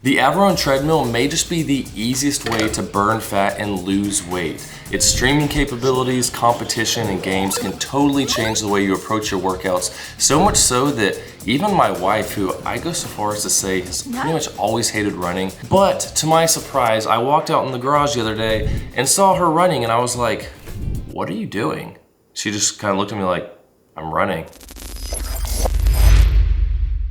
The AVIRON Treadmill may just be the easiest way to burn fat and lose weight. Its streaming capabilities, competition, and games can totally change the way you approach your workouts, so much so that even my wife, who I go so far as to say has pretty much always hated running, but to my surprise, I walked out in the garage the other day and saw her running, and I was like, "What are you doing?" She just kind of looked at me like, "I'm running."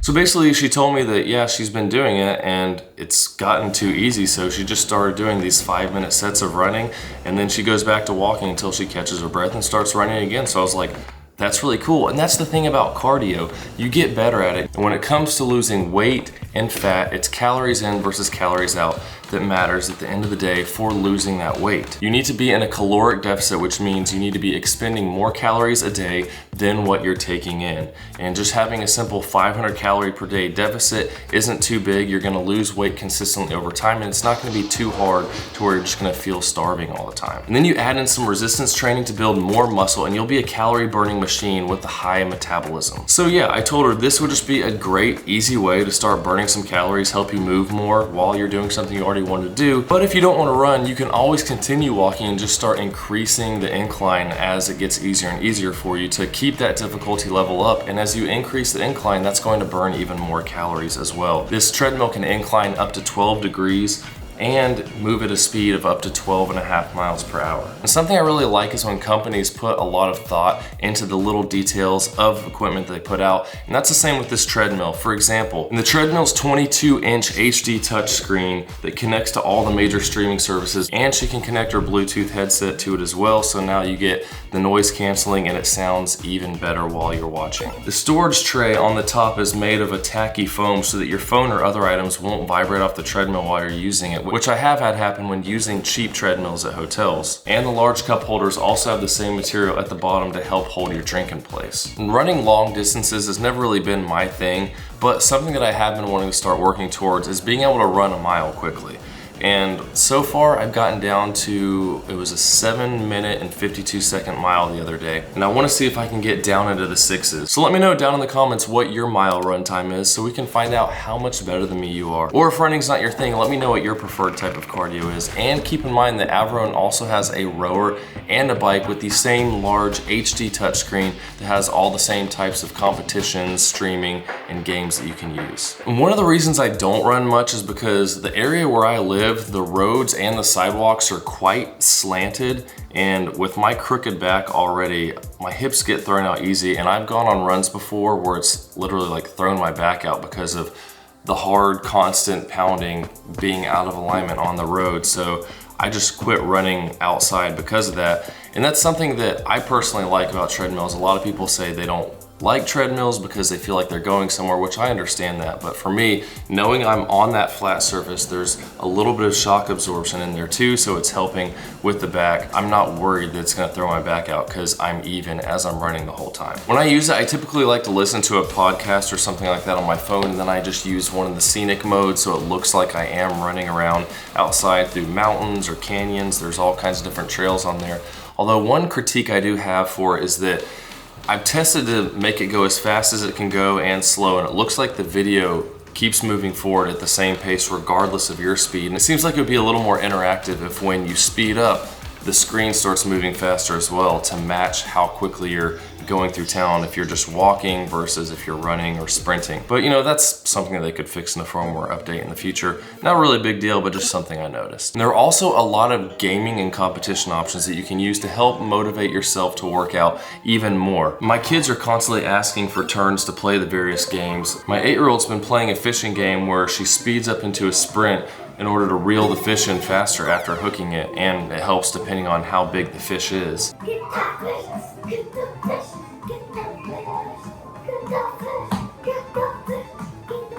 So basically she told me that, yeah, she's been doing it and it's gotten too easy, so she just started doing these 5-minute sets of running, and then she goes back to walking until she catches her breath and starts running again. So I was like, that's really cool. And that's the thing about cardio, you get better at it. And when it comes to losing weight and fat, it's calories in versus calories out that matters at the end of the day for losing that weight. You need to be in a caloric deficit, which means you need to be expending more calories a day than what you're taking in. And just having a simple 500 calorie per day deficit isn't too big. You're gonna lose weight consistently over time, and it's not gonna be too hard to where you're just gonna feel starving all the time. And then you add in some resistance training to build more muscle, and you'll be a calorie burning machine with a high metabolism. So yeah, I told her this would just be a great, easy way to start burning some calories, help you move more while you're doing something you already wanted to do. But if you don't want to run, you can always continue walking and just start increasing the incline as it gets easier and easier for you to keep that difficulty level up. And as you increase the incline, that's going to burn even more calories as well. This treadmill can incline up to 12 degrees and move at a speed of up to 12.5 miles per hour. And something I really like is when companies put a lot of thought into the little details of equipment they put out, and that's the same with this treadmill. For example, in the treadmill's 22-inch HD touchscreen that connects to all the major streaming services, and she can connect her Bluetooth headset to it as well, so now you get the noise canceling and it sounds even better while you're watching. The storage tray on the top is made of a tacky foam so that your phone or other items won't vibrate off the treadmill while you're using it, which I have had happen when using cheap treadmills at hotels. And the large cup holders also have the same material at the bottom to help hold your drink in place. And running long distances has never really been my thing, but something that I have been wanting to start working towards is being able to run a mile quickly. And so far I've gotten down to, it was a 7-minute and 52-second mile the other day. And I want to see if I can get down into the 6s. So let me know down in the comments what your mile run time is so we can find out how much better than me you are. Or if running's not your thing, let me know what your preferred type of cardio is. And keep in mind that AVIRON also has a rower and a bike with the same large HD touchscreen that has all the same types of competitions, streaming, and games that you can use. And one of the reasons I don't run much is because the area where I live, the roads and the sidewalks are quite slanted, and with my crooked back already, my hips get thrown out easy, and I've gone on runs before where it's literally like thrown my back out because of the hard, constant pounding being out of alignment on the road. So I just quit running outside because of that. And that's something that I personally like about treadmills. A lot of people say they don't like treadmills because they feel like they're going somewhere, which I understand that. But for me, knowing I'm on that flat surface, there's a little bit of shock absorption in there too, so it's helping with the back. I'm not worried that it's gonna throw my back out because I'm even as I'm running the whole time. When I use it, I typically like to listen to a podcast or something like that on my phone, and then I just use one of the scenic modes so it looks like I am running around outside through mountains or canyons. There's all kinds of different trails on there. Although one critique I do have for it is that I've tested to make it go as fast as it can go and slow, and it looks like the video keeps moving forward at the same pace regardless of your speed. And it seems like it would be a little more interactive if when you speed up, the screen starts moving faster as well to match how quickly you're going through town if you're just walking versus if you're running or sprinting. But you know, that's something that they could fix in a firmware update in the future. Not really a big deal, but just something I noticed. And there are also a lot of gaming and competition options that you can use to help motivate yourself to work out even more. My kids are constantly asking for turns to play the various games. My 8-year-old's been playing a fishing game where she speeds up into a sprint in order to reel the fish in faster after hooking it, and it helps depending on how big the fish is. Get that fish, get that fish, get that fish, get that fish, get that fish, get that fish, get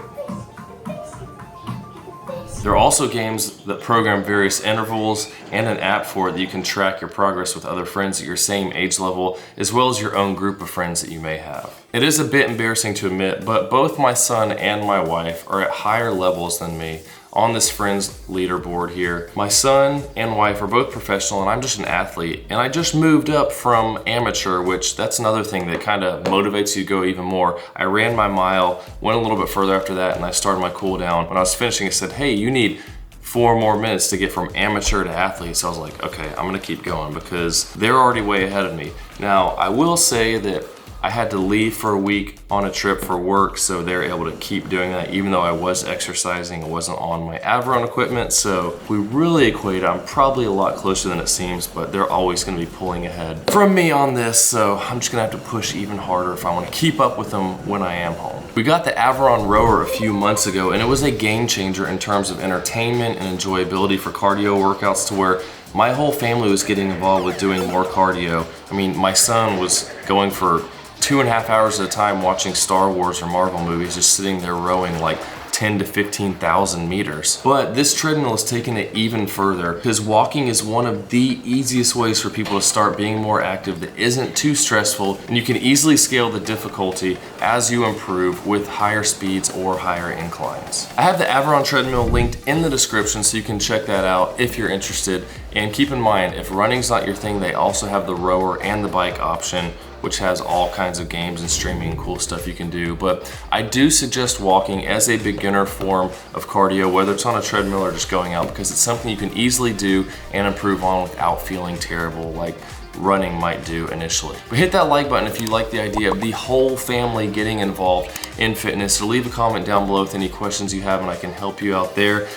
that fish. There are also games that program various intervals and an app for it that you can track your progress with other friends at your same age level, as well as your own group of friends that you may have. It is a bit embarrassing to admit, but both my son and my wife are at higher levels than me on this Friends leaderboard here. My son and wife are both professional and I'm just an athlete, and I just moved up from amateur, which that's another thing that kind of motivates you to go even more. I ran my mile, went a little bit further after that, and I started my cool down. When I was finishing, I said, hey, you need 4 more minutes to get from amateur to athlete. So I was like, okay, I'm gonna keep going because they're already way ahead of me. Now, I will say that I had to leave for a week on a trip for work, so they're able to keep doing that even though I was exercising. I wasn't on my AVIRON equipment, so if we really equate, I'm probably a lot closer than it seems, but they're always gonna be pulling ahead from me on this, so I'm just gonna have to push even harder if I wanna keep up with them when I am home. We got the AVIRON rower a few months ago, and it was a game changer in terms of entertainment and enjoyability for cardio workouts, to where my whole family was getting involved with doing more cardio. I mean, my son was going for 2.5 hours at a time watching Star Wars or Marvel movies, just sitting there rowing like 10 to 15,000 meters. But this treadmill is taking it even further, because walking is one of the easiest ways for people to start being more active that isn't too stressful, and you can easily scale the difficulty as you improve with higher speeds or higher inclines. I have the AVIRON Treadmill linked in the description, so you can check that out if you're interested. And keep in mind, if running's not your thing, they also have the rower and the bike option, which has all kinds of games and streaming and cool stuff you can do. But I do suggest walking as a beginner form of cardio, whether it's on a treadmill or just going out, because it's something you can easily do and improve on without feeling terrible like running might do initially. But hit that like button if you like the idea of the whole family getting involved in fitness, or leave a comment down below with any questions you have and I can help you out there.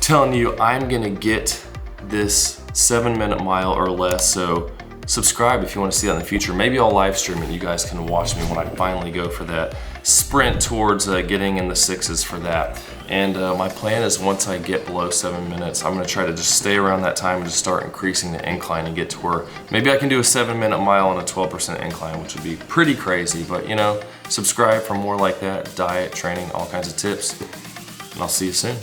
Telling you, I'm gonna get this 7-minute mile or less, so subscribe if you want to see that in the future. Maybe I'll live stream it and you guys can watch me when I finally go for that sprint towards getting in the 6s for that. And my plan is, once I get below 7 minutes, I'm going to try to just stay around that time and just start increasing the incline and get to where maybe I can do a 7-minute mile on a 12% incline, which would be pretty crazy. But you know, subscribe for more like that, diet, training, all kinds of tips, and I'll see you soon.